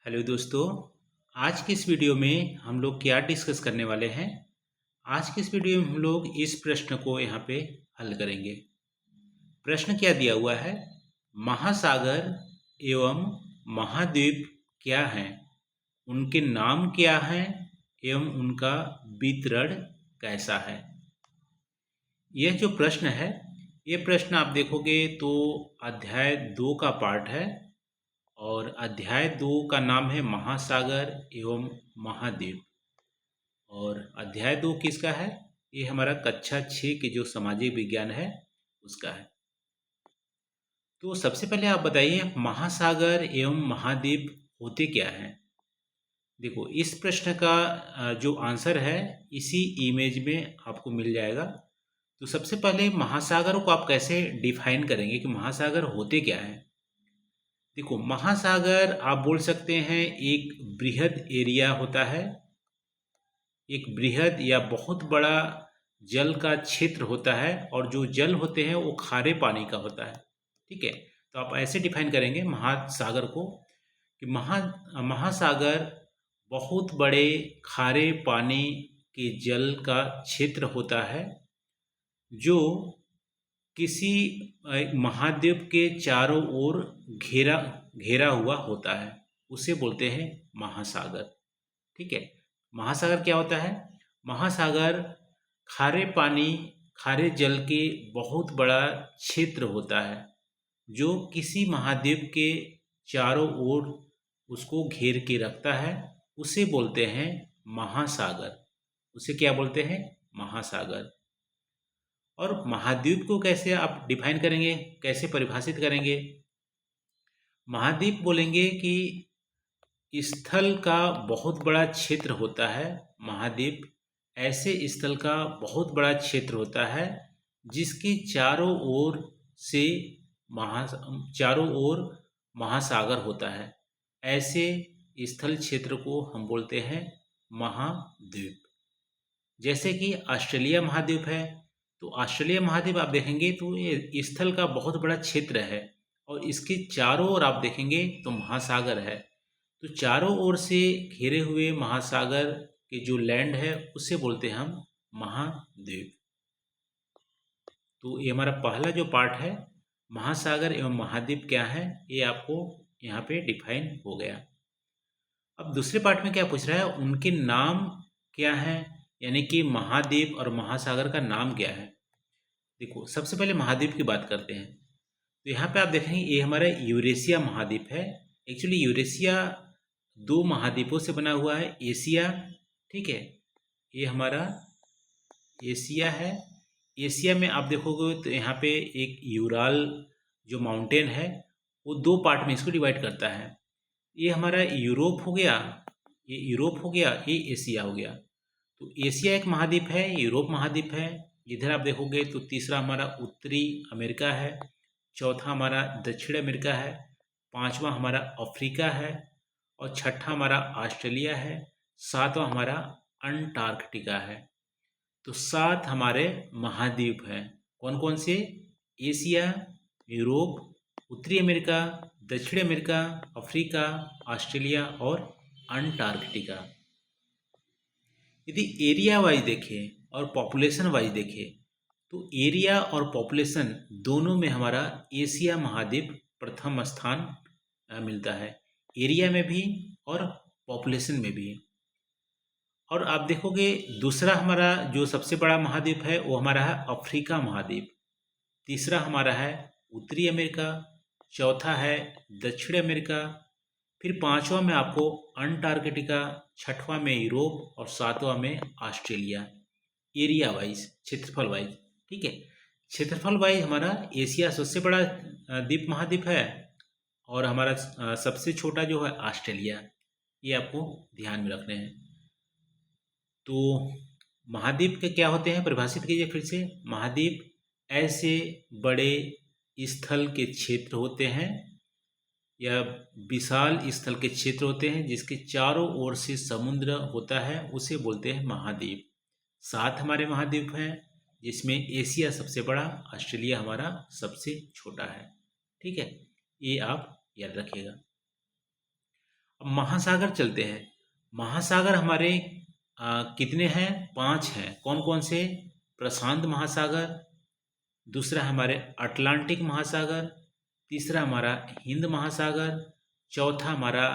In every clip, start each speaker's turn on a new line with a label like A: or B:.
A: Hello दोस्तों। आज की इस वीडियो में हम लोग क्या डिस्कस करने वाले हैं। आज की इस वीडियो में हम लोग इस प्रश्न को यहाँ पे हल करेंगे। प्रश्न क्या दिया हुआ है, महासागर एवं महाद्वीप क्या हैं, उनके नाम क्या हैं एवं उनका वितरण कैसा है। यह जो प्रश्न है, ये प्रश्न आप देखोगे तो अध्याय 2 का पार्ट है और अध्याय 2 का नाम है महासागर एवं महाद्वीप। और अध्याय 2 किसका है? ये हमारा कक्षा 6 के जो सामाजिक विज्ञान है उसका है। तो सबसे पहले आप बताइए महासागर एवं महाद्वीप होते क्या हैं। देखो, इस प्रश्न का जो आंसर है इसी इमेज में आपको मिल जाएगा। तो सबसे पहले महासागरों को आप कैसे डिफाइन करेंगे कि महासागर होते क्या हैं। देखो, महासागर आप बोल सकते हैं एक बृहद एरिया होता है, एक बृहद या बहुत बड़ा जल का क्षेत्र होता है और जो जल होते हैं वो खारे पानी का होता है। ठीक है, तो आप ऐसे डिफाइन करेंगे महासागर को कि महासागर बहुत बड़े खारे पानी के जल का क्षेत्र होता है जो किसी महाद्वीप के चारों ओर घेरा घेरा हुआ होता है, उसे बोलते हैं महासागर। ठीक है, महासागर क्या होता है? महासागर खारे पानी खारे जल के बहुत बड़ा क्षेत्र होता है जो किसी महाद्वीप के चारों ओर उसको घेर के रखता है, उसे बोलते हैं महासागर। उसे क्या बोलते हैं? महासागर। और महाद्वीप को कैसे आप डिफाइन करेंगे, कैसे परिभाषित करेंगे? महाद्वीप बोलेंगे कि स्थल का बहुत बड़ा क्षेत्र होता है। महाद्वीप ऐसे स्थल का बहुत बड़ा क्षेत्र होता है जिसके चारों ओर से चारों ओर महासागर होता है। ऐसे स्थल क्षेत्र को हम बोलते हैं महाद्वीप। जैसे कि ऑस्ट्रेलिया महाद्वीप है, तो ऑस्ट्रेलिया महाद्वीप आप देखेंगे तो ये स्थल का बहुत बड़ा क्षेत्र है और इसके चारों ओर आप देखेंगे तो महासागर है। तो चारों ओर से घिरे हुए महासागर के जो लैंड है उसे बोलते हैं हम महाद्वीप। तो ये हमारा पहला जो पार्ट है, महासागर एवं महाद्वीप क्या है, ये आपको यहाँ पे डिफाइन हो गया। अब दूसरे पार्ट में क्या पूछ रहा है, उनके नाम क्या है, यानी कि महाद्वीप और महासागर का नाम क्या है। देखो, सबसे पहले महाद्वीप की बात करते हैं। तो यहाँ पे आप देखेंगे ये हमारा यूरेशिया महाद्वीप है। एक्चुअली यूरेशिया 2 महाद्वीपों से बना हुआ है। एशिया, ठीक है, ये हमारा एशिया है। एशिया में आप देखोगे तो यहाँ पे एक यूराल जो माउंटेन है वो 2 पार्ट में इसको डिवाइड करता है। ये हमारा यूरोप हो गया, ये यूरोप हो गया, ये एशिया हो गया। तो एशिया एक महाद्वीप है, यूरोप महाद्वीप है। इधर आप देखोगे तो तीसरा हमारा उत्तरी अमेरिका है, चौथा हमारा दक्षिण अमेरिका है, पांचवा हमारा अफ्रीका है और छठा हमारा ऑस्ट्रेलिया है, सातवां हमारा अंटार्कटिका है। तो 7 हमारे महाद्वीप हैं। कौन कौन से? एशिया, यूरोप, उत्तरी अमेरिका, दक्षिण अमेरिका, अफ्रीका, ऑस्ट्रेलिया और अंटार्कटिका। यदि एरिया वाइज देखें और पॉपुलेशन वाइज देखें तो एरिया और पॉपुलेशन दोनों में हमारा एशिया महाद्वीप प्रथम स्थान मिलता है, एरिया में भी और पॉपुलेशन में भी। और आप देखोगे दूसरा हमारा जो सबसे बड़ा महाद्वीप है वो हमारा है अफ्रीका महाद्वीप, तीसरा हमारा है उत्तरी अमेरिका, चौथा है दक्षिण अमेरिका, फिर पांचवा में आपको अंटार्कटिका, छठवां में यूरोप और सातवां में ऑस्ट्रेलिया। एरिया वाइज, क्षेत्रफल वाइज, ठीक है। क्षेत्रफल वाइज हमारा एशिया सबसे बड़ा द्वीप महाद्वीप है और हमारा सबसे छोटा जो है ऑस्ट्रेलिया। ये आपको ध्यान में रखने हैं। तो महाद्वीप के क्या होते हैं, परिभाषित कीजिए फिर से। महाद्वीप ऐसे बड़े स्थल के क्षेत्र होते हैं या विशाल स्थल के क्षेत्र होते हैं जिसके चारों ओर से समुद्र होता है, उसे बोलते हैं महाद्वीप। 7 हमारे महाद्वीप हैं जिसमें एशिया सबसे बड़ा, ऑस्ट्रेलिया हमारा सबसे छोटा है। ठीक है, ये आप याद रखिएगा। अब महासागर चलते हैं। महासागर हमारे कितने हैं? 5 हैं। कौन कौन से? प्रशांत महासागर, दूसरा हमारे अटलांटिक महासागर, तीसरा हमारा हिंद महासागर, चौथा हमारा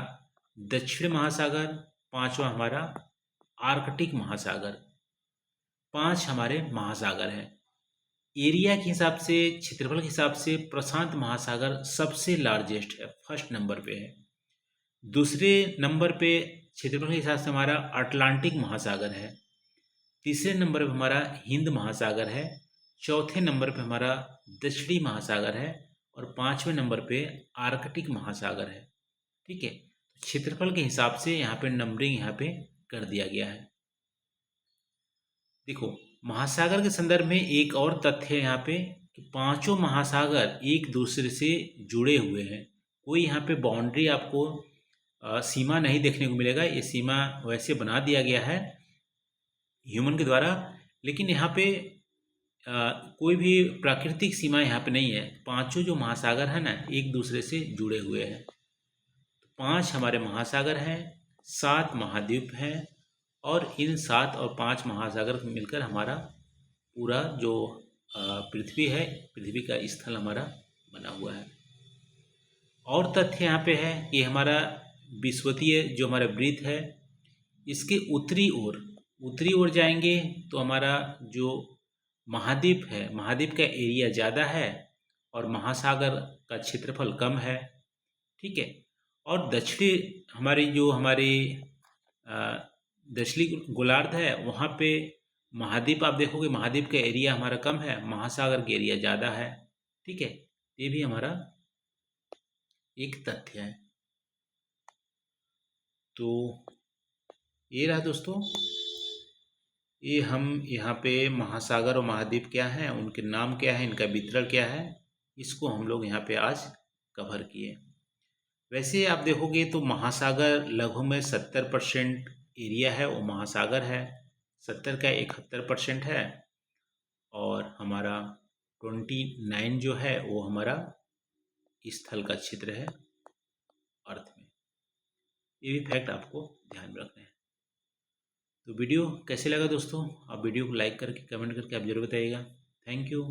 A: दक्षिण महासागर, पांचवा हमारा आर्कटिक महासागर। 5 हमारे महासागर हैं। एरिया के हिसाब से, क्षेत्रफल के हिसाब से प्रशांत महासागर सबसे लार्जेस्ट है, फर्स्ट नंबर पे है। दूसरे नंबर पे क्षेत्रफल के हिसाब से हमारा अटलांटिक महासागर है। तीसरे नंबर पे हमारा हिंद महासागर है। चौथे नंबर पे हमारा दक्षिणी महासागर है और पांचवें नंबर पे आर्कटिक महासागर है। ठीक है, क्षेत्रफल के हिसाब से यहाँ पे नंबरिंग यहाँ पे कर दिया गया है। देखो, महासागर के संदर्भ में एक और तथ्य है यहाँ पे कि पांचों महासागर एक दूसरे से जुड़े हुए हैं। कोई यहाँ पे बाउंड्री आपको सीमा नहीं देखने को मिलेगा। ये सीमा वैसे बना दिया गया है ह्यूमन के द्वारा, लेकिन यहाँ पे कोई भी प्राकृतिक सीमा यहाँ पे नहीं है। पांचों जो महासागर है ना, एक दूसरे से जुड़े हुए हैं। तो 5 हमारे महासागर हैं, 7 महाद्वीप हैं और इन 7 और 5 महासागर मिलकर हमारा पूरा जो पृथ्वी है, पृथ्वी का स्थल हमारा बना हुआ है। और तथ्य यहाँ पे है कि हमारा विषुवतीय जो हमारा वृत्त है, इसके उत्तरी ओर जाएंगे तो हमारा जो महाद्वीप है, महाद्वीप का एरिया ज़्यादा है और महासागर का क्षेत्रफल कम है। ठीक है, और हमारी दक्षिणी गोलार्ध है, वहाँ पे महाद्वीप आप देखोगे, महाद्वीप का एरिया हमारा कम है, महासागर का एरिया ज़्यादा है। ठीक है, ये भी हमारा एक तथ्य है। तो ये रहा दोस्तों, ये हम यहाँ पे महासागर और महाद्वीप क्या हैं, उनके नाम क्या है, इनका वितरण क्या है, इसको हम लोग यहाँ पे आज कवर किए। वैसे आप देखोगे तो महासागर लगभग में 70% एरिया है वो महासागर है, 70 का 71% है, और हमारा 29 जो है वो हमारा स्थल का क्षेत्र है अर्थ में। ये भी फैक्ट आपको ध्यान में रखना है। तो वीडियो कैसे लगा दोस्तों? आप वीडियो को लाइक करके, कमेंट करके आप जरूर बताइएगा। Thank you.